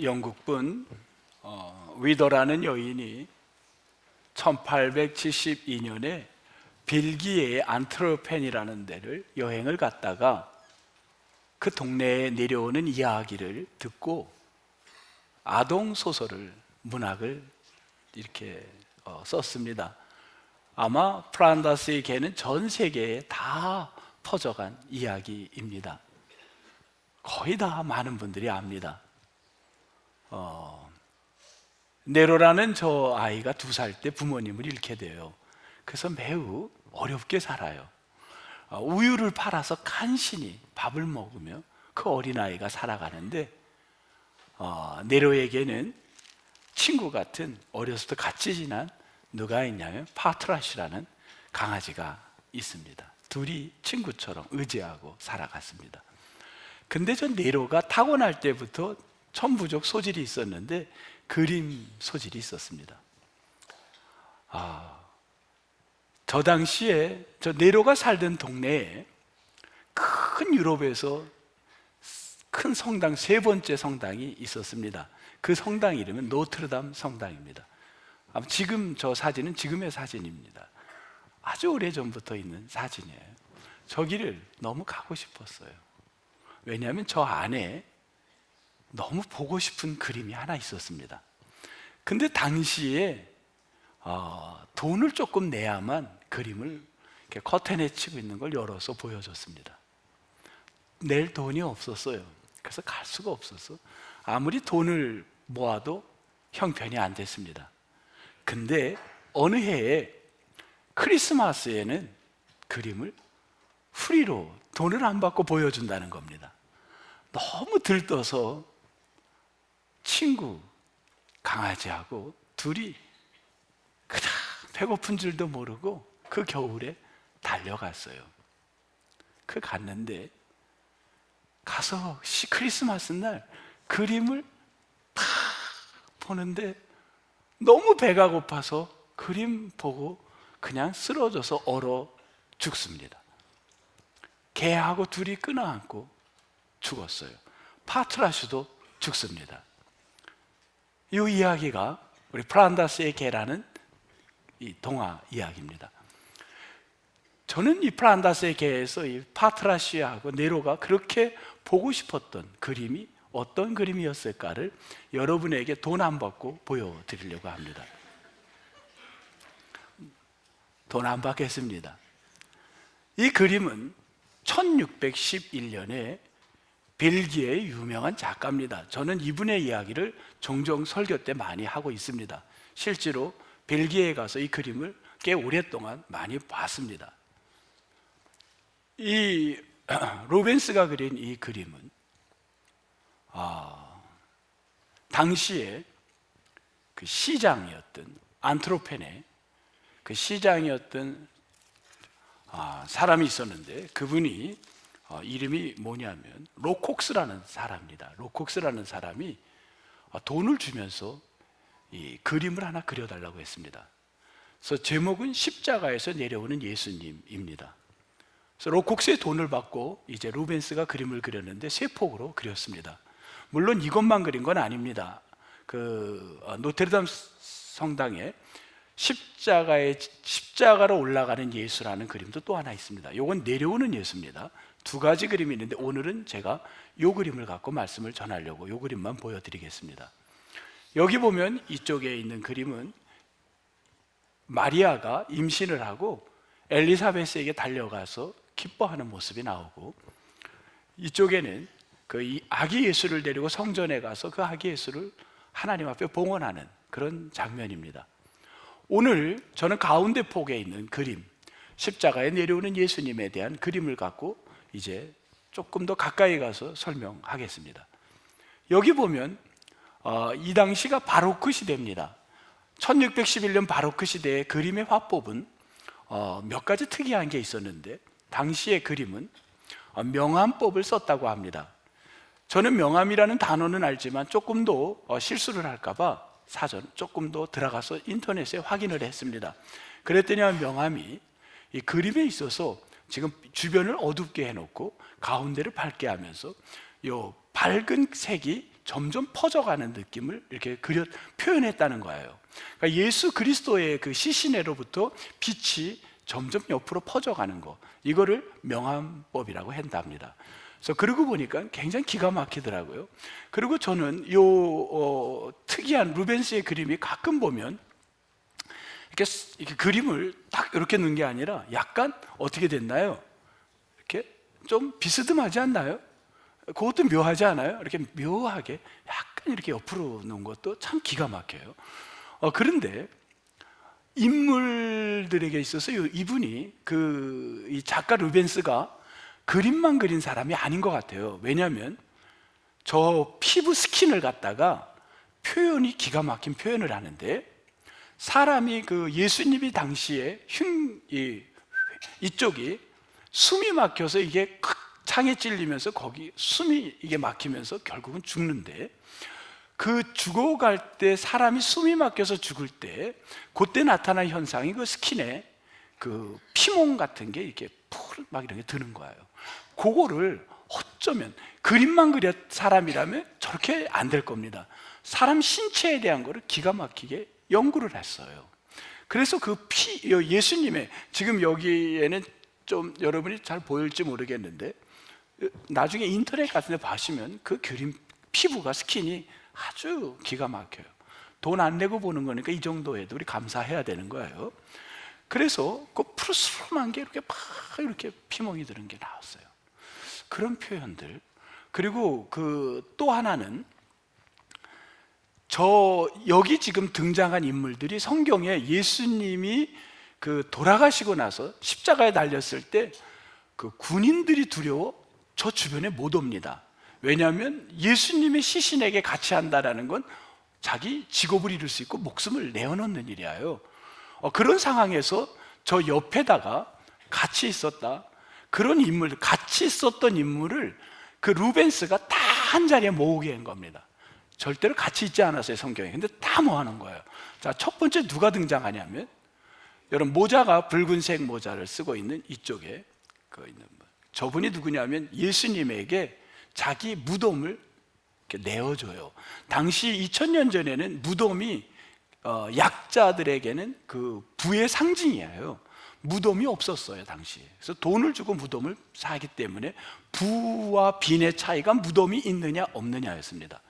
영국분 위더라는 여인이 1872년에 벨기에의 안트르펜이라는 데를 여행을 갔다가 그 동네에 내려오는 이야기를 듣고 아동 소설을, 문학을 이렇게 썼습니다. 아마 플란다스의 개는 전 세계에 다 퍼져간 이야기입니다. 거의 다 많은 분들이 압니다. 네로라는 저 아이가 2살 때 부모님을 잃게 돼요. 그래서 매우 어렵게 살아요. 우유를 팔아서 간신히 밥을 먹으며 그 어린아이가 살아가는데 네로에게는 친구 같은, 어렸을 때 같이 지난 누가 있냐면 파트라시라는 강아지가 있습니다. 둘이 친구처럼 의지하고 살아갔습니다. 근데 저 네로가 타고날 때부터 천부족 소질이 있었는데 그림 소질이 있었습니다. 저 당시에 저 네로가 살던 동네에 큰 유럽에서 큰 성당, 3번째 성당이 있었습니다. 그 성당 이름은 노트르담 성당입니다. 지금 저 사진은 지금의 사진입니다. 아주 오래전부터 있는 사진이에요. 저기를 너무 가고 싶었어요. 왜냐하면 저 안에 너무 보고 싶은 그림이 하나 있었습니다. 근데 당시에 돈을 조금 내야만 그림을 이렇게 커튼에 치고 있는 걸 열어서 보여줬습니다. 낼 돈이 없었어요. 그래서 갈 수가 없었어. 아무리 돈을 모아도 형편이 안 됐습니다. 근데 어느 해에 크리스마스에는 그림을 프리로 돈을 안 받고 보여준다는 겁니다. 너무 들떠서 친구 강아지하고 둘이 그냥 배고픈 줄도 모르고 그 겨울에 달려갔어요. 갔는데 가서 크리스마스 날 그림을 탁 보는데 너무 배가 고파서 그림 보고 그냥 쓰러져서 얼어 죽습니다. 개하고 둘이 끊어안고 죽었어요. 파트라슈도 죽습니다. 이 이야기가 우리 플란다스의 개라는 이 동화 이야기입니다. 저는 이 플란다스의 개에서 이 파트라슈하고 네로가 그렇게 보고 싶었던 그림이 어떤 그림이었을까를 여러분에게 돈 안 받고 보여드리려고 합니다. 돈 안 받겠습니다. 이 그림은 1611년에 벨기에의 유명한 작가입니다. 저는 이분의 이야기를 종종 설교 때 많이 하고 있습니다. 실제로 벨기에에 가서 이 그림을 꽤 오랫동안 많이 봤습니다. 이 루벤스가 그린 이 그림은 당시에 그 시장이었던 안트로펜의 그 시장이었던 사람이 있었는데 그분이 이름이 뭐냐면 로콕스라는 사람입니다. 로콕스라는 사람이 돈을 주면서 이 그림을 하나 그려달라고 했습니다. 그래서 제목은 십자가에서 내려오는 예수님입니다. 그래서 로콕스의 돈을 받고 이제 루벤스가 그림을 그렸는데 3폭으로 그렸습니다. 물론 이것만 그린 건 아닙니다. 노트르담 성당에 십자가로 올라가는 예수라는 그림도 또 하나 있습니다. 이건 내려오는 예수입니다. 2가지 그림이 있는데 오늘은 제가 이 그림을 갖고 말씀을 전하려고 이 그림만 보여드리겠습니다. 여기 보면 이쪽에 있는 그림은 마리아가 임신을 하고 엘리사베스에게 달려가서 기뻐하는 모습이 나오고, 이쪽에는 그 아기 예수를 데리고 성전에 가서 그 아기 예수를 하나님 앞에 봉헌하는 그런 장면입니다. 오늘 저는 가운데 폭에 있는 그림, 십자가에 내려오는 예수님에 대한 그림을 갖고 이제 조금 더 가까이 가서 설명하겠습니다. 여기 보면 이 당시가 바로크 시대입니다. 1611년 바로크 시대의 그림의 화법은 몇 가지 특이한 게 있었는데, 당시의 그림은 명암법을 썼다고 합니다. 저는 명암이라는 단어는 알지만 조금 더 실수를 할까봐 사전 조금 더 들어가서 인터넷에 확인을 했습니다. 그랬더니 명암이 이 그림에 있어서 지금 주변을 어둡게 해놓고 가운데를 밝게 하면서 이 밝은 색이 점점 퍼져가는 느낌을 이렇게 표현했다는 거예요. 그러니까 예수 그리스도의 그 시신에로부터 빛이 점점 옆으로 퍼져가는 거, 이거를 명암법이라고 한답니다. 그래서 그러고 보니까 굉장히 기가 막히더라고요. 그리고 저는 특이한 루벤스의 그림이 가끔 보면 이렇게 그림을 딱 이렇게 넣은 게 아니라 약간 어떻게 됐나요? 이렇게 좀 비스듬하지 않나요? 그것도 묘하지 않아요? 이렇게 묘하게 약간 이렇게 옆으로 놓은 것도 참 기가 막혀요. 그런데 인물들에게 있어서 이분이 이 작가 루벤스가 그림만 그린 사람이 아닌 것 같아요. 왜냐하면 저 피부 스킨을 갖다가 표현이 기가 막힌 표현을 하는데, 사람이 예수님이 당시에 이쪽이 숨이 막혀서 이게 창에 찔리면서 거기 숨이 이게 막히면서 결국은 죽는데, 그 죽어갈 때 사람이 숨이 막혀서 죽을 때 그때 나타난 현상이 그 스킨에 그 피멍 같은 게 이렇게 막 이렇게 드는 거예요. 그거를 어쩌면 그림만 그렸 사람이라면 저렇게 안 될 겁니다. 사람 신체에 대한 거를 기가 막히게 연구를 했어요. 그래서 예수님의, 지금 여기에는 좀 여러분이 잘 보일지 모르겠는데 나중에 인터넷 같은 데 보시면 그 그림 피부가, 스킨이 아주 기가 막혀요. 돈 안 내고 보는 거니까 이 정도 해도 우리 감사해야 되는 거예요. 그래서 그 푸르스름한 게 이렇게 피멍이 드는 게 나왔어요. 그런 표현들. 그리고 또 하나는, 여기 지금 등장한 인물들이 성경에 예수님이 돌아가시고 나서 십자가에 달렸을 때 군인들이 두려워 저 주변에 못 옵니다. 왜냐하면 예수님의 시신에게 같이 한다는 건 자기 직업을 이룰 수 있고 목숨을 내어놓는 일이에요. 그런 상황에서 저 옆에다가 같이 있었다, 그런 인물, 같이 있었던 인물을 루벤스가 다 한 자리에 모으게 한 겁니다. 절대로 같이 있지 않았어요, 성경에. 근데 다 모아놓은 거예요. 자, 첫 번째 누가 등장하냐면, 여러분 모자가 붉은색 모자를 쓰고 있는 이쪽에 있는 저분이 누구냐면 예수님에게 자기 무덤을 이렇게 내어줘요. 당시 2000년 전에는 무덤이 약자들에게는 부의 상징이에요. 무덤이 없었어요, 당시에. 그래서 돈을 주고 무덤을 사기 때문에 부와 빈의 차이가 무덤이 있느냐 없느냐였습니다.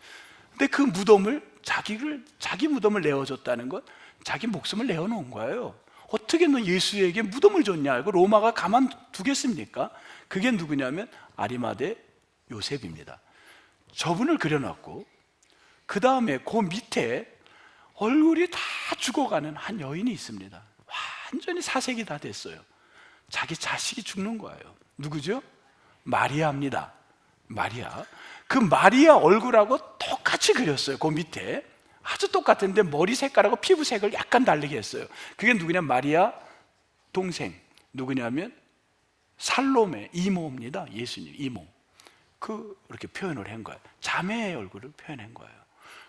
근데 그 무덤을 자기 무덤을 내어줬다는 건 자기 목숨을 내어놓은 거예요. 어떻게 너 예수에게 무덤을 줬냐? 이거 로마가 가만두겠습니까? 그게 누구냐면 아리마대 요셉입니다. 저분을 그려놨고, 그 다음에 그 밑에 얼굴이 다 죽어가는 한 여인이 있습니다. 완전히 사색이 다 됐어요. 자기 자식이 죽는 거예요. 누구죠? 마리아입니다. 마리아. 그 마리아 얼굴하고 똑같이 그렸어요. 그 밑에 아주 똑같은데 머리 색깔하고 피부 색을 약간 다르게 했어요. 그게 누구냐? 마리아 동생, 누구냐면 살로메, 이모입니다. 예수님 이모. 이렇게 표현을 한 거예요. 자매의 얼굴을 표현한 거예요.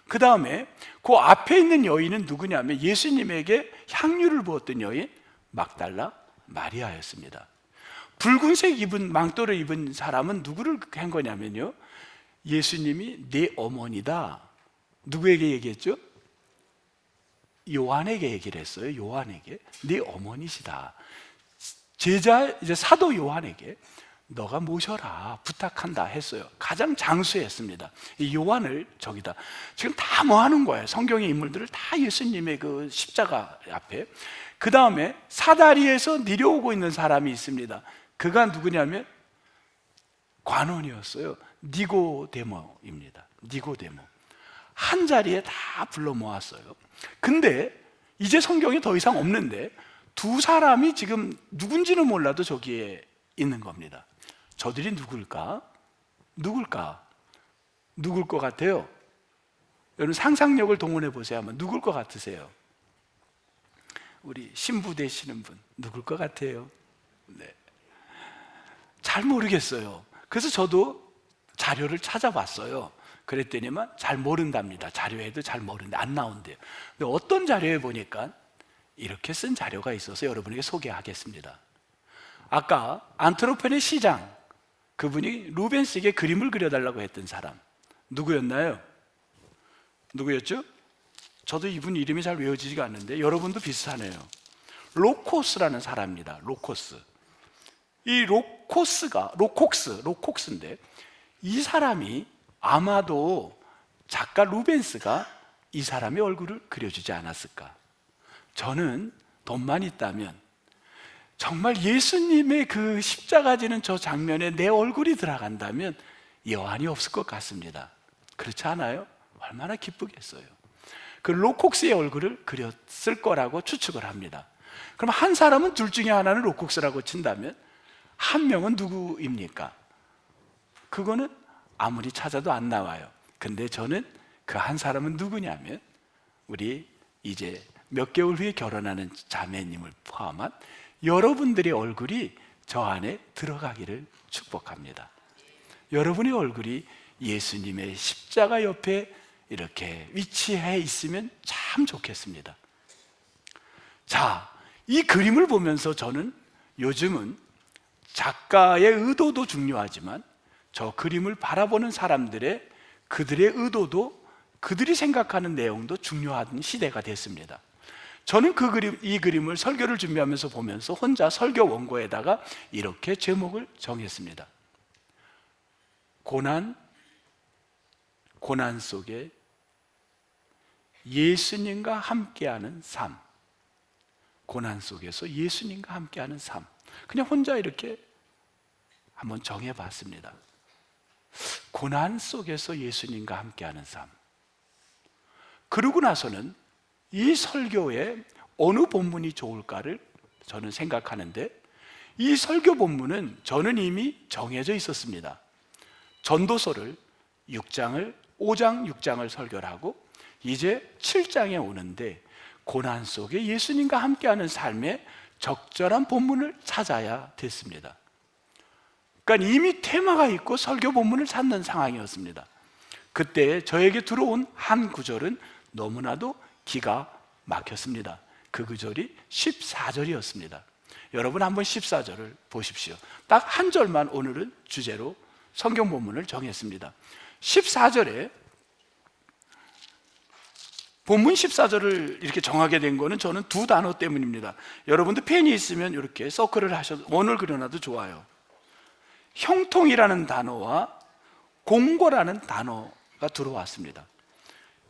그 다음에 그 앞에 있는 여인은 누구냐면 예수님에게 향유를 부었던 여인, 막달라 마리아였습니다. 붉은색 망토를 입은 사람은 누구를 한 거냐면요, 예수님이 내 어머니다. 누구에게 얘기했죠? 요한에게 얘기를 했어요. 요한에게 네 어머니시다. 이제 사도 요한에게 너가 모셔라, 부탁한다 했어요. 가장 장수했습니다. 이 요한을 저기다 지금 다 모아놓은 거예요. 성경의 인물들을 다 예수님의 그 십자가 앞에. 그 다음에 사다리에서 내려오고 있는 사람이 있습니다. 그가 누구냐면 관원이었어요. 니고데모입니다. 니고데모. 한 자리에 다 불러 모았어요. 근데 이제 성경이 더 이상 없는데 두 사람이 지금 누군지는 몰라도 저기에 있는 겁니다. 저들이 누굴까? 누굴 것 같아요? 여러분 상상력을 동원해 보세요. 한번 누굴 것 같으세요? 우리 신부 되시는 분 누굴 것 같아요? 네. 잘 모르겠어요. 그래서 저도 자료를 찾아봤어요. 그랬더니만 잘 모른답니다. 자료에도 잘 모르는데 안 나온대요. 근데 어떤 자료에 보니까 이렇게 쓴 자료가 있어서 여러분에게 소개하겠습니다. 아까 안트로펜의 시장, 그분이 루벤스에게 그림을 그려달라고 했던 사람 누구였나요? 누구였죠? 저도 이분 이름이 잘 외워지지가 않는데 여러분도 비슷하네요. 로코스라는 사람입니다. 로코스. 이 로콕스인데 이 사람이 아마도 작가 루벤스가 이 사람의 얼굴을 그려주지 않았을까. 저는 돈만 있다면 정말 예수님의 그 십자가 지는 저 장면에 내 얼굴이 들어간다면 여한이 없을 것 같습니다. 그렇지 않아요? 얼마나 기쁘겠어요. 그 로콕스의 얼굴을 그렸을 거라고 추측을 합니다. 그럼 한 사람은 둘 중에 하나는 로콕스라고 친다면 한 명은 누구입니까? 그거는 아무리 찾아도 안 나와요. 근데 저는 그 한 사람은 누구냐면 우리 이제 몇 개월 후에 결혼하는 자매님을 포함한 여러분들의 얼굴이 저 안에 들어가기를 축복합니다. 여러분의 얼굴이 예수님의 십자가 옆에 이렇게 위치해 있으면 참 좋겠습니다. 자, 이 그림을 보면서 저는 요즘은 작가의 의도도 중요하지만 저 그림을 바라보는 사람들의 그들의 의도도 그들이 생각하는 내용도 중요한 시대가 됐습니다. 저는 이 그림을 설교를 준비하면서 보면서 혼자 설교 원고에다가 이렇게 제목을 정했습니다. 고난 속에 예수님과 함께하는 삶. 고난 속에서 예수님과 함께하는 삶. 그냥 혼자 이렇게 한번 정해봤습니다. 고난 속에서 예수님과 함께하는 삶. 그러고 나서는 이 설교에 어느 본문이 좋을까를 저는 생각하는데 이 설교 본문은 저는 이미 정해져 있었습니다. 전도서를 5장, 6장을 설교를 하고 이제 7장에 오는데 고난 속에 예수님과 함께하는 삶에 적절한 본문을 찾아야 됐습니다. 그러니까 이미 테마가 있고 설교 본문을 찾는 상황이었습니다. 그때 저에게 들어온 한 구절은 너무나도 기가 막혔습니다. 그 구절이 14절이었습니다. 여러분 한번 14절을 보십시오. 딱 한 절만 오늘은 주제로 성경 본문을 정했습니다. 14절에 본문 14절을 이렇게 정하게 된 거는 저는 두 단어 때문입니다. 여러분도 펜이 있으면 이렇게 서클을 하셔도 원을 그려놔도 좋아요. 형통이라는 단어와 공고라는 단어가 들어왔습니다.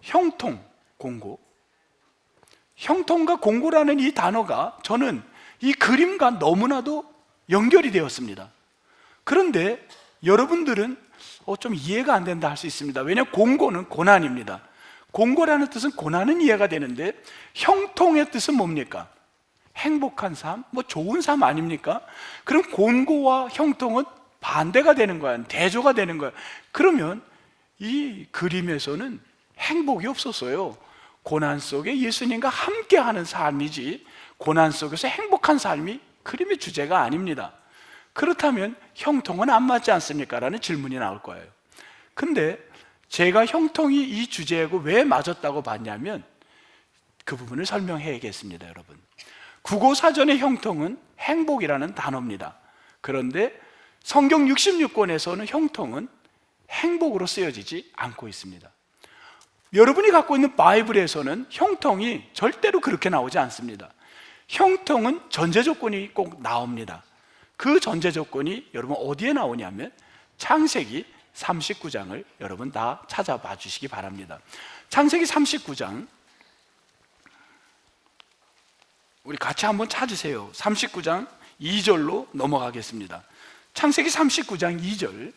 형통, 공고. 형통과 공고라는 이 단어가 저는 이 그림과 너무나도 연결이 되었습니다. 그런데 여러분들은 좀 이해가 안 된다 할 수 있습니다. 왜냐하면 공고는 고난입니다. 공고라는 뜻은 고난은 이해가 되는데 형통의 뜻은 뭡니까? 행복한 삶, 좋은 삶 아닙니까? 그럼 공고와 형통은 반대가 되는 거야. 대조가 되는 거야. 그러면 이 그림에서는 행복이 없었어요. 고난 속에 예수님과 함께하는 삶이지 고난 속에서 행복한 삶이 그림의 주제가 아닙니다. 그렇다면 형통은 안 맞지 않습니까? 라는 질문이 나올 거예요. 근데 제가 형통이 이 주제하고 왜 맞았다고 봤냐면 그 부분을 설명해야겠습니다. 여러분, 국어사전의 형통은 행복이라는 단어입니다. 그런데 성경 66권에서는 형통은 행복으로 쓰여지지 않고 있습니다. 여러분이 갖고 있는 바이블에서는 형통이 절대로 그렇게 나오지 않습니다. 형통은 전제 조건이 꼭 나옵니다. 그 전제 조건이 여러분 어디에 나오냐면 창세기 39장을 여러분 다 찾아봐 주시기 바랍니다. 창세기 39장 우리 같이 한번 찾으세요. 39장 2절로 넘어가겠습니다. 창세기 39장 2절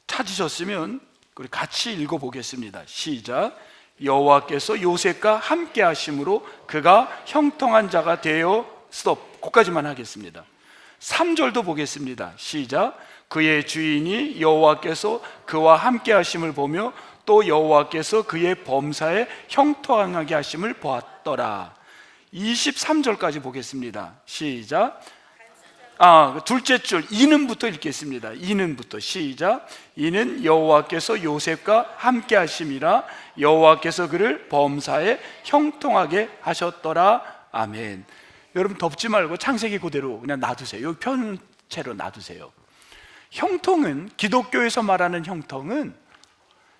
찾으셨으면 우리 같이 읽어보겠습니다. 시작. 여호와께서 요셉과 함께 하심으로 그가 형통한 자가 되어 스톱. 거기까지만 하겠습니다. 3절도 보겠습니다. 시작. 그의 주인이 여호와께서 그와 함께 하심을 보며 또 여호와께서 그의 범사에 형통하게 하심을 보았더라. 23절까지 보겠습니다. 시작. 둘째 줄 이는부터 읽겠습니다. 이는부터 시작. 이는 여호와께서 요셉과 함께 하심이라 여호와께서 그를 범사에 형통하게 하셨더라. 아멘. 여러분 덮지 말고 창세기 그대로 그냥 놔두세요. 이 편 채로 놔두세요. 형통은, 기독교에서 말하는 형통은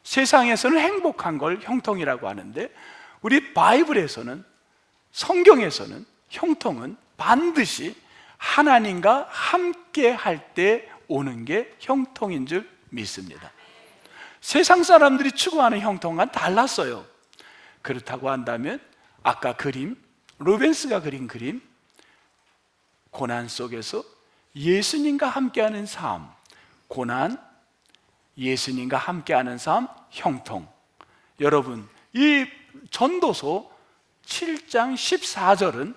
세상에서는 행복한 걸 형통이라고 하는데, 우리 바이블에서는, 성경에서는 형통은 반드시 하나님과 함께 할 때 오는 게 형통인 줄 믿습니다. 세상 사람들이 추구하는 형통과는 달랐어요. 그렇다고 한다면 아까 그림, 루벤스가 그린 그림, 고난 속에서 예수님과 함께하는 삶, 고난, 예수님과 함께하는 삶, 형통. 여러분, 이 전도서 7장 14절은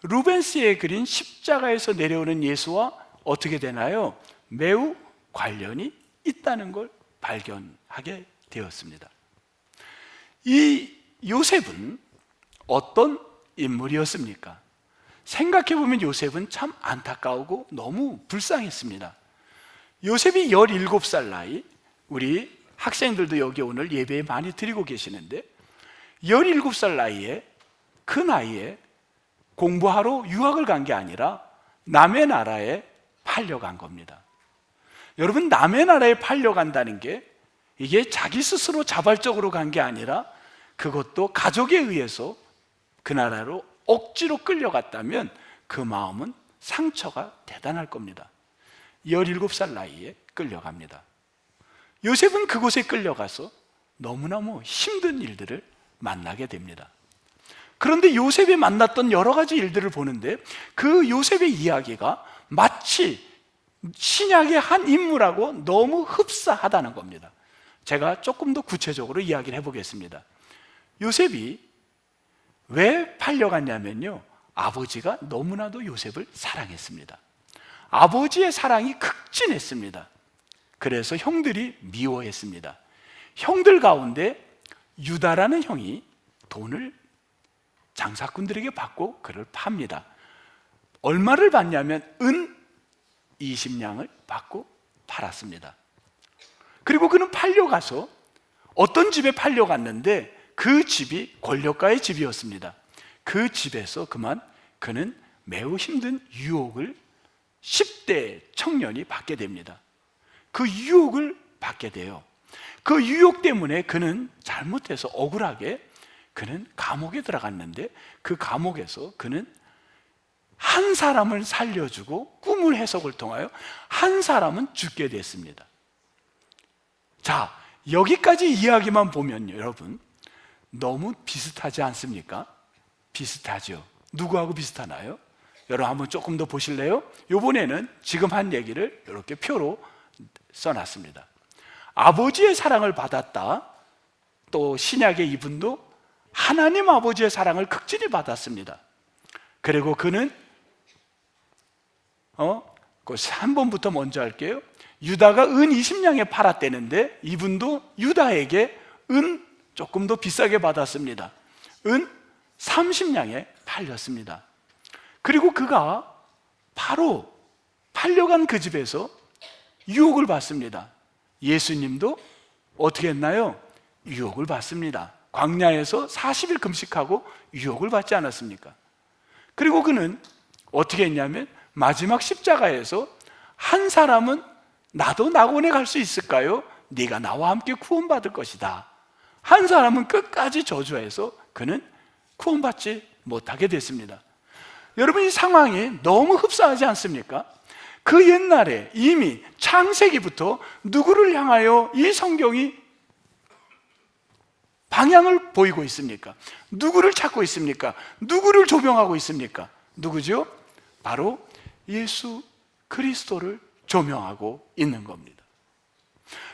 루벤스의 그린 십자가에서 내려오는 예수와 어떻게 되나요? 매우 관련이 있다는 걸 발견하게 되었습니다. 이 요셉은 어떤 인물이었습니까? 생각해보면 요셉은 참 안타까우고 너무 불쌍했습니다. 요셉이 17살 나이, 우리 학생들도 여기 오늘 예배에 많이 드리고 계시는데 17살 나이에, 그 나이에 공부하러 유학을 간 게 아니라 남의 나라에 팔려간 겁니다. 여러분, 남의 나라에 팔려간다는 게 이게 자기 스스로 자발적으로 간 게 아니라 그것도 가족에 의해서 그 나라로 억지로 끌려갔다면 그 마음은 상처가 대단할 겁니다. 17살 나이에 끌려갑니다. 요셉은 그곳에 끌려가서 너무너무 힘든 일들을 만나게 됩니다. 그런데 요셉이 만났던 여러 가지 일들을 보는데 그 요셉의 이야기가 마치 신약의 한 인물하고 너무 흡사하다는 겁니다. 제가 조금 더 구체적으로 이야기를 해보겠습니다. 요셉이 왜 팔려갔냐면요, 아버지가 너무나도 요셉을 사랑했습니다. 아버지의 사랑이 극진했습니다. 그래서 형들이 미워했습니다. 형들 가운데 유다라는 형이 돈을 장사꾼들에게 받고 그를 팝니다. 얼마를 받냐면 은 20냥을 받고 팔았습니다. 그리고 그는 팔려가서 어떤 집에 팔려갔는데 그 집이 권력가의 집이었습니다. 그 집에서 그는 매우 힘든 유혹을 10대 청년이 받게 됩니다. 그 유혹을 받게 돼요. 그 유혹 때문에 그는 잘못해서 억울하게 그는 감옥에 들어갔는데 그 감옥에서 그는 한 사람을 살려주고 꿈을 해석을 통하여 한 사람은 죽게 됐습니다. 자, 여기까지 이야기만 보면 여러분 너무 비슷하지 않습니까? 비슷하죠. 누구하고 비슷하나요? 여러분 한번 조금 더 보실래요? 이번에는 지금 한 얘기를 이렇게 표로 써놨습니다. 아버지의 사랑을 받았다. 또 신약의 이분도 하나님 아버지의 사랑을 극진히 받았습니다. 그리고 그는 그 3번부터 먼저 할게요. 유다가 은 20냥에 팔았대는데 이분도 유다에게 은 조금 더 비싸게 받았습니다. 은 30냥에 팔렸습니다. 그리고 그가 바로 팔려간 그 집에서 유혹을 받습니다. 예수님도 어떻게 했나요? 유혹을 받습니다. 광야에서 40일 금식하고 유혹을 받지 않았습니까? 그리고 그는 어떻게 했냐면 마지막 십자가에서 한 사람은 나도 낙원에 갈 수 있을까요? 네가 나와 함께 구원받을 것이다. 한 사람은 끝까지 저주해서 그는 구원받지 못하게 됐습니다. 여러분, 이 상황이 너무 흡사하지 않습니까? 그 옛날에 이미 창세기부터 누구를 향하여 이 성경이 방향을 보이고 있습니까? 누구를 찾고 있습니까? 누구를 조명하고 있습니까? 누구죠? 바로 예수 그리스도를 조명하고 있는 겁니다.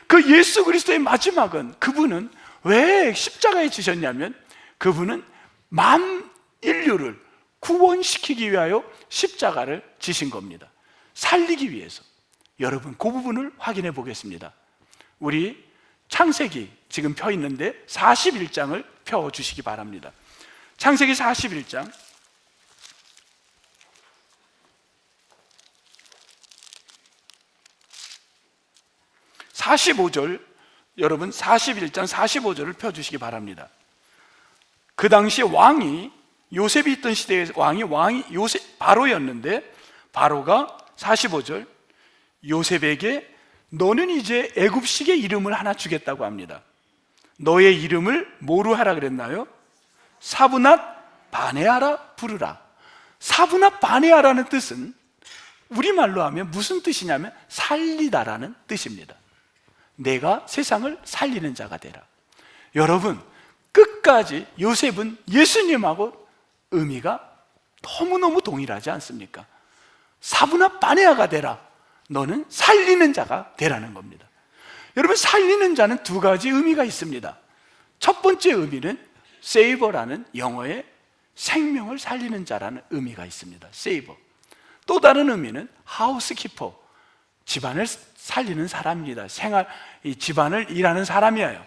그 예수 그리스도의 마지막은, 그분은 왜 십자가에 지셨냐면 그분은 만 인류를 구원시키기 위하여 십자가를 지신 겁니다. 살리기 위해서. 여러분, 그 부분을 확인해 보겠습니다. 우리 창세기 지금 펴 있는데 41장을 펴 주시기 바랍니다. 창세기 41장 45절, 여러분 41장 45절을 펴주시기 바랍니다. 그 당시 왕이, 요셉이 있던 시대의 왕이 요셉 바로였는데 바로가 45절, 요셉에게 너는 이제 애굽식의 이름을 하나 주겠다고 합니다. 너의 이름을 뭐로 하라 그랬나요? 사브낫 바네아라 부르라. 사브낫 바네아라는 뜻은 우리말로 하면 무슨 뜻이냐면 살리다라는 뜻입니다. 내가 세상을 살리는 자가 되라. 여러분, 끝까지 요셉은 예수님하고 의미가 너무너무 동일하지 않습니까? 사브낫 바네아가 되라. 너는 살리는 자가 되라는 겁니다. 여러분, 살리는 자는 두 가지 의미가 있습니다. 첫 번째 의미는 세이버라는 영어의 생명을 살리는 자라는 의미가 있습니다. 세이버. 또 다른 의미는 하우스키퍼, 집안을 살리는 사람입니다. 이 집안을 일하는 사람이에요.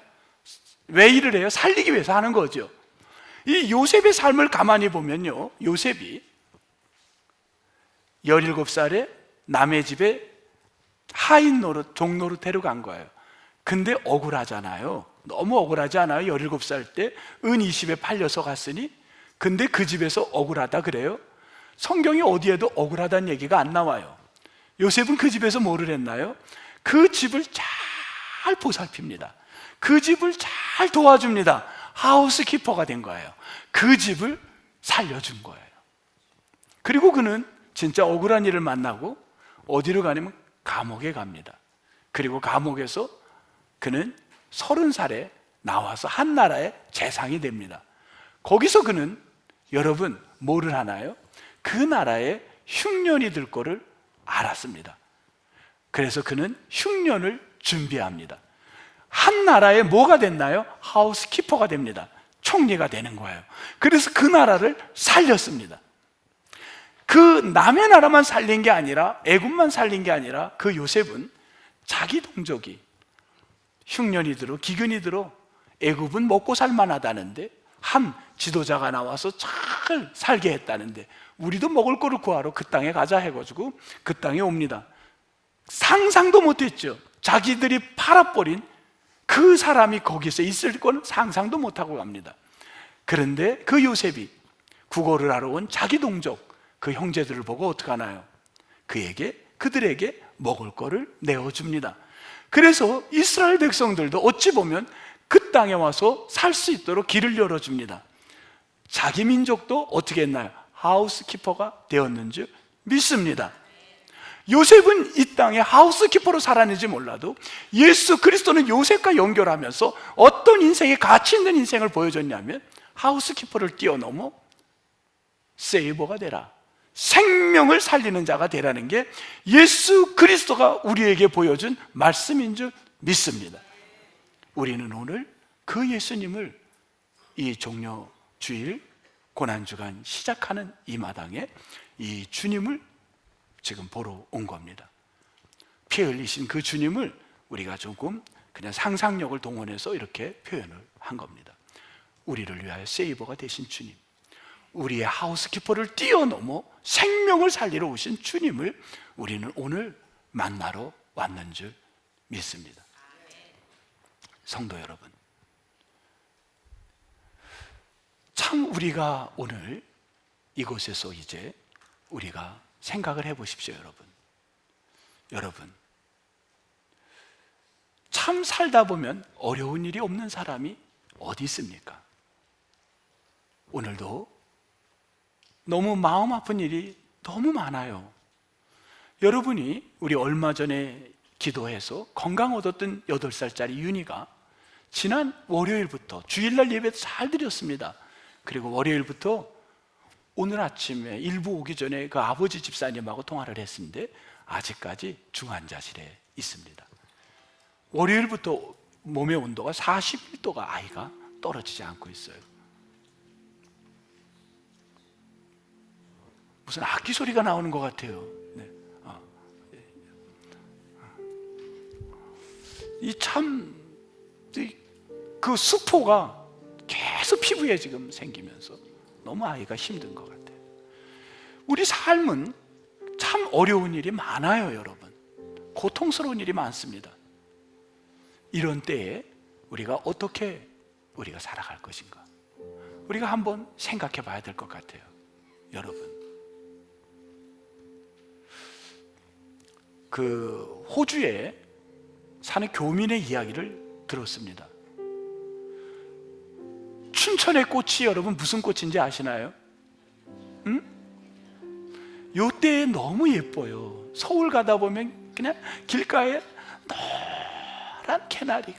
왜 일을 해요? 살리기 위해서 하는 거죠. 이 요셉의 삶을 가만히 보면요, 요셉이 17살에 남의 집에 하인 노릇, 종노릇 간 거예요. 근데 억울하잖아요. 너무 억울하지 않아요? 17살 때 은 20에 팔려서 갔으니. 근데 그 집에서 억울하다 그래요? 성경이 어디에도 억울하다는 얘기가 안 나와요. 요셉은 그 집에서 뭐를 했나요? 그 집을 잘 보살핍니다. 그 집을 잘 도와줍니다. 하우스키퍼가 된 거예요. 그 집을 살려준 거예요. 그리고 그는 진짜 억울한 일을 만나고 어디로 가냐면 감옥에 갑니다. 그리고 감옥에서 그는 30살에 나와서 한 나라의 재상이 됩니다. 거기서 그는, 여러분, 뭐를 하나요? 그 나라에 흉년이 들 거를 알았습니다. 그래서 그는 흉년을 준비합니다. 한 나라에 뭐가 됐나요? 하우스키퍼가 됩니다. 총리가 되는 거예요. 그래서 그 나라를 살렸습니다. 그 남의 나라만 살린 게 아니라, 애굽만 살린 게 아니라, 그 요셉은 자기 동족이 흉년이 들어, 기근이 들어, 애굽은 먹고 살만하다는데 한 지도자가 나와서 잘 살게 했다는데 우리도 먹을 거를 구하러 그 땅에 가자 해가지고 그 땅에 옵니다. 상상도 못했죠. 자기들이 팔아버린 그 사람이 거기서 있을 건 상상도 못하고 갑니다. 그런데 그 요셉이 구걸을 하러 온 자기 동족, 그 형제들을 보고 어떻게 하나요? 그들에게 먹을 거를 내어줍니다. 그래서 이스라엘 백성들도 어찌 보면 그 땅에 와서 살 수 있도록 길을 열어줍니다. 자기 민족도 어떻게 했나요? 하우스키퍼가 되었는 줄 믿습니다. 요셉은 이 땅에 하우스키퍼로 살았는지 몰라도 예수 그리스도는 요셉과 연결하면서 어떤 인생의 가치 있는 인생을 보여줬냐면 하우스키퍼를 뛰어넘어 세이버가 되라, 생명을 살리는 자가 되라는 게 예수 그리스도가 우리에게 보여준 말씀인 줄 믿습니다. 우리는 오늘 그 예수님을 이 종려 주일 고난주간 시작하는 이 마당에 이 주님을 지금 보러 온 겁니다. 피 흘리신 그 주님을 우리가 조금 그냥 상상력을 동원해서 이렇게 표현을 한 겁니다. 우리를 위하여 세이버가 되신 주님, 우리의 하우스키퍼를 뛰어넘어 생명을 살리러 오신 주님을 우리는 오늘 만나러 왔는 줄 믿습니다. 성도 여러분, 참 우리가 오늘 이곳에서 이제 우리가 생각을 해보십시오. 여러분, 참 살다 보면 어려운 일이 없는 사람이 어디 있습니까? 오늘도 너무 마음 아픈 일이 너무 많아요. 여러분이 우리 얼마 전에 기도해서 건강 얻었던 8살짜리 윤희가 지난 월요일부터 주일날 예배도 잘 드렸습니다. 그리고 월요일부터 오늘 아침에 일부 오기 전에 그 아버지 집사님하고 통화를 했는데 아직까지 중환자실에 있습니다. 월요일부터 몸의 온도가 41도가 아이가 떨어지지 않고 있어요. 무슨 악기 소리가 나오는 것 같아요. 네. 그 수포가 계속 피부에 지금 생기면서 너무 아이가 힘든 것 같아요. 우리 삶은 참 어려운 일이 많아요, 여러분. 고통스러운 일이 많습니다. 이런 때에 우리가 어떻게 우리가 살아갈 것인가? 우리가 한번 생각해 봐야 될 것 같아요. 여러분, 그 호주에 사는 교민의 이야기를 들었습니다. 춘천의 꽃이 여러분 무슨 꽃인지 아시나요? 요때에 너무 예뻐요. 서울 가다 보면 그냥 길가에 노란 개나리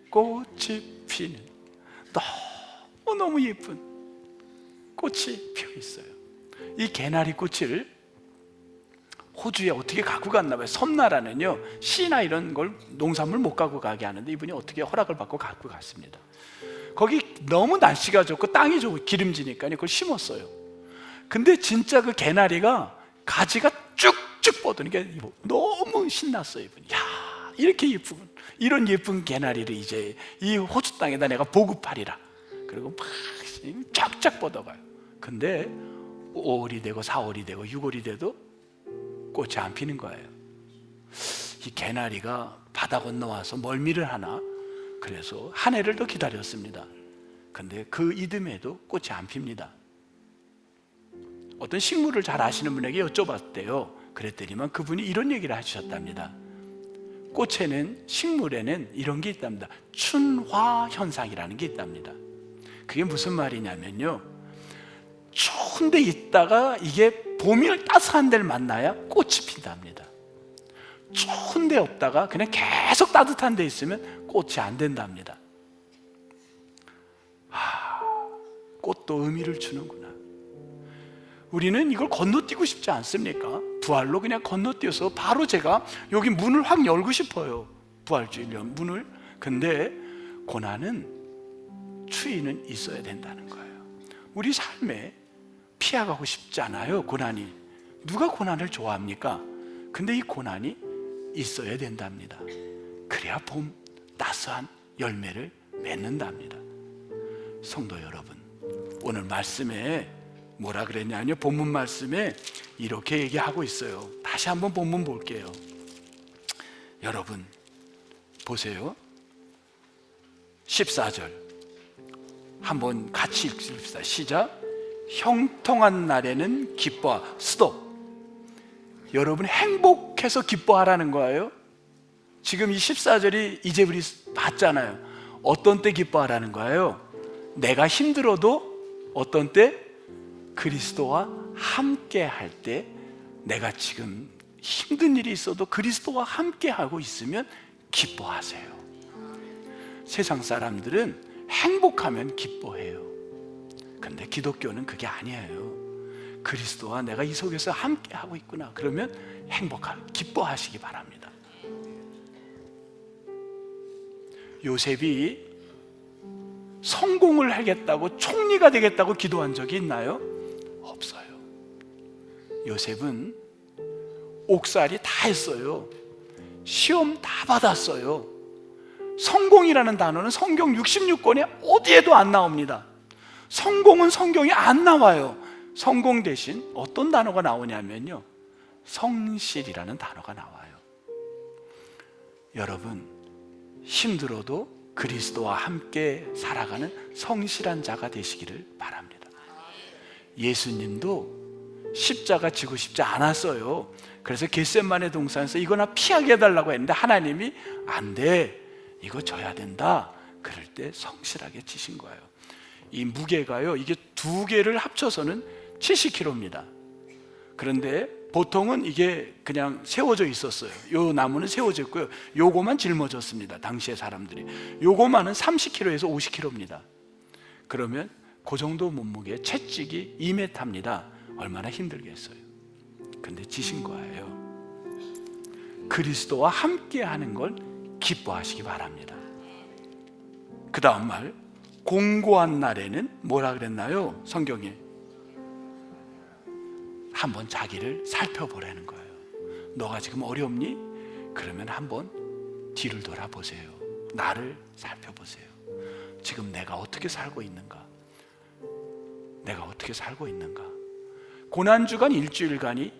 꽃이 피는 너무 예쁜 꽃이 피어 있어요. 이 개나리 꽃을 호주에 어떻게 갖고 갔나 봐요. 섬나라는요 씨나 이런 걸 농산물 못 갖고 가게 하는데 이분이 어떻게 허락을 받고 갖고 갔습니다. 거기 너무 날씨가 좋고 땅이 좋고 기름지니까 그걸 심었어요. 근데 진짜 그 개나리가 가지가 쭉쭉 뻗으니까 너무 신났어요. 이분이. 야, 이렇게 예쁜 이런 예쁜 개나리를 이제 이 호주 땅에다 내가 보급하리라. 그리고 막 쫙쫙 뻗어가요. 근데 5월이 되고 4월이 되고 6월이 돼도 꽃이 안 피는 거예요. 이 개나리가 바다 건너와서 멀미를 하나? 그래서 한 해를 더 기다렸습니다. 근데 그 이듬해도 꽃이 안 핍니다. 어떤 식물을 잘 아시는 분에게 여쭤봤대요. 그랬더니만 그분이 이런 얘기를 하셨답니다. 꽃에는, 식물에는 이런 게 있답니다. 춘화 현상이라는 게 있답니다. 그게 무슨 말이냐면요, 추운 데 있다가 이게 봄이 따스한 데를 만나야 꽃이 핀답니다. 추운 데 없다가 그냥 계속 따뜻한 데 있으면 꽃이 안 된답니다. 꽃도 의미를 주는구나. 우리는 이걸 건너뛰고 싶지 않습니까? 부활로 그냥 건너뛰어서 바로 제가 여기 문을 확 열고 싶어요. 부활주의 문을. 근데 고난은, 추위는 있어야 된다는 거예요. 우리 삶에 피해가고 싶지 않아요. 고난이. 누가 고난을 좋아합니까? 근데 이 고난이 있어야 된답니다. 그래야 봄 따스한 열매를 맺는답니다. 성도 여러분, 오늘 말씀에 뭐라 그랬냐면요, 본문 말씀에 이렇게 얘기하고 있어요. 다시 한번 본문 볼게요. 여러분 보세요. 14절 한번 같이 읽읍시다. 시작. 형통한 날에는 기뻐하. 스톱. 여러분 행복해서 기뻐하라는 거예요. 지금 이 14절이 이제 우리 봤잖아요. 어떤 때 기뻐하라는 거예요? 내가 힘들어도 어떤 때? 그리스도와 함께 할 때. 내가 지금 힘든 일이 있어도 그리스도와 함께 하고 있으면 기뻐하세요. 세상 사람들은 행복하면 기뻐해요. 근데 기독교는 그게 아니에요. 그리스도와 내가 이 속에서 함께 하고 있구나. 그러면 기뻐하시기 바랍니다. 요셉이 성공을 하겠다고, 총리가 되겠다고 기도한 적이 있나요? 없어요. 요셉은 옥살이 다 했어요. 시험 다 받았어요. 성공이라는 단어는 성경 66권에 어디에도 안 나옵니다. 성공은 성경에 안 나와요. 성공 대신 어떤 단어가 나오냐면요, 성실이라는 단어가 나와요. 여러분 힘들어도 그리스도와 함께 살아가는 성실한 자가 되시기를 바랍니다. 예수님도 십자가 지고 싶지 않았어요. 그래서 겟세마네 동산에서 이거나 피하게 해달라고 했는데 하나님이 안 돼, 이거 져야 된다. 그럴 때 성실하게 지신 거예요. 이 무게가요, 이게 두 개를 합쳐서는 70kg입니다. 그런데 보통은 이게 그냥 세워져 있었어요. 요 나무는 세워져 있고요, 요거만 짊어졌습니다. 당시의 사람들이 요거만은 30kg에서 50kg입니다. 그러면 그 정도 몸무게 채찍이 2m입니다. 얼마나 힘들겠어요. 근데 지신 거예요. 그리스도와 함께 하는 걸 기뻐하시기 바랍니다. 그 다음 말, 공고한 날에는 뭐라 그랬나요? 성경에 한번 자기를 살펴보라는 거예요. 너가 지금 어렵니? 그러면 한번 뒤를 돌아보세요. 나를 살펴보세요. 지금 내가 어떻게 살고 있는가? 내가 어떻게 살고 있는가? 고난주간 일주일간이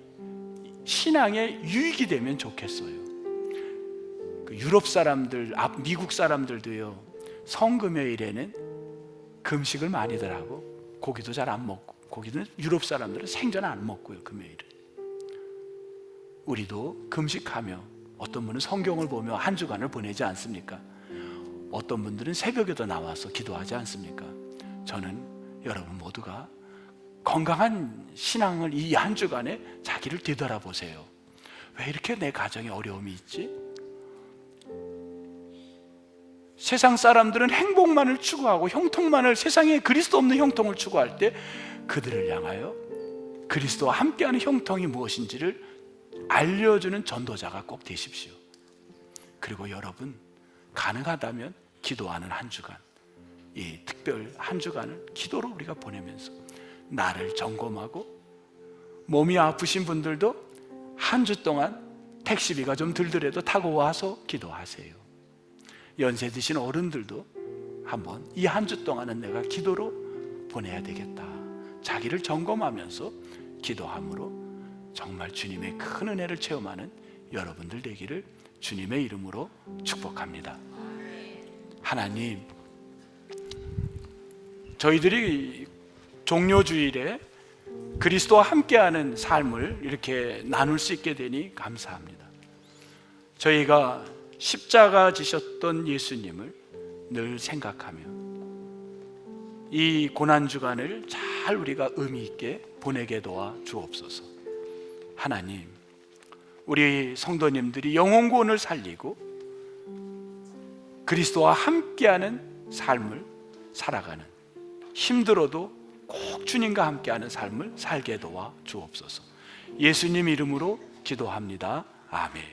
신앙에 유익이 되면 좋겠어요. 유럽 사람들, 미국 사람들도요, 성금요일에는 금식을 많이들 하고 고기도 잘 안 먹고, 고기는 유럽 사람들은 생전 안 먹고요, 금요일은. 우리도 금식하며 어떤 분은 성경을 보며 한 주간을 보내지 않습니까? 어떤 분들은 새벽에도 나와서 기도하지 않습니까? 저는 여러분 모두가 건강한 신앙을 이 한 주간에 자기를 되돌아보세요. 왜 이렇게 내 가정에 어려움이 있지? 세상 사람들은 행복만을 추구하고 형통만을, 세상에 그리스도 없는 형통을 추구할 때 그들을 향하여 그리스도와 함께하는 형통이 무엇인지를 알려주는 전도자가 꼭 되십시오. 그리고 여러분, 가능하다면 기도하는 한 주간, 이 특별 한 주간을 기도로 우리가 보내면서 나를 점검하고, 몸이 아프신 분들도 한 주 동안 택시비가 좀 들더라도 타고 와서 기도하세요. 연세 드신 어른들도 한번 이 한 주 동안은 내가 기도로 보내야 되겠다, 자기를 점검하면서 기도함으로 정말 주님의 큰 은혜를 체험하는 여러분들 되기를 주님의 이름으로 축복합니다. 하나님, 저희들이 종료주일에 그리스도와 함께하는 삶을 이렇게 나눌 수 있게 되니 감사합니다. 저희가 십자가 지셨던 예수님을 늘 생각하며 이 고난주간을 잘 우리가 의미 있게 보내게 도와 주옵소서. 하나님, 우리 성도님들이 영혼구원을 살리고 그리스도와 함께하는 삶을 살아가는, 힘들어도 꼭 주님과 함께하는 삶을 살게 도와 주옵소서. 예수님 이름으로 기도합니다. 아멘.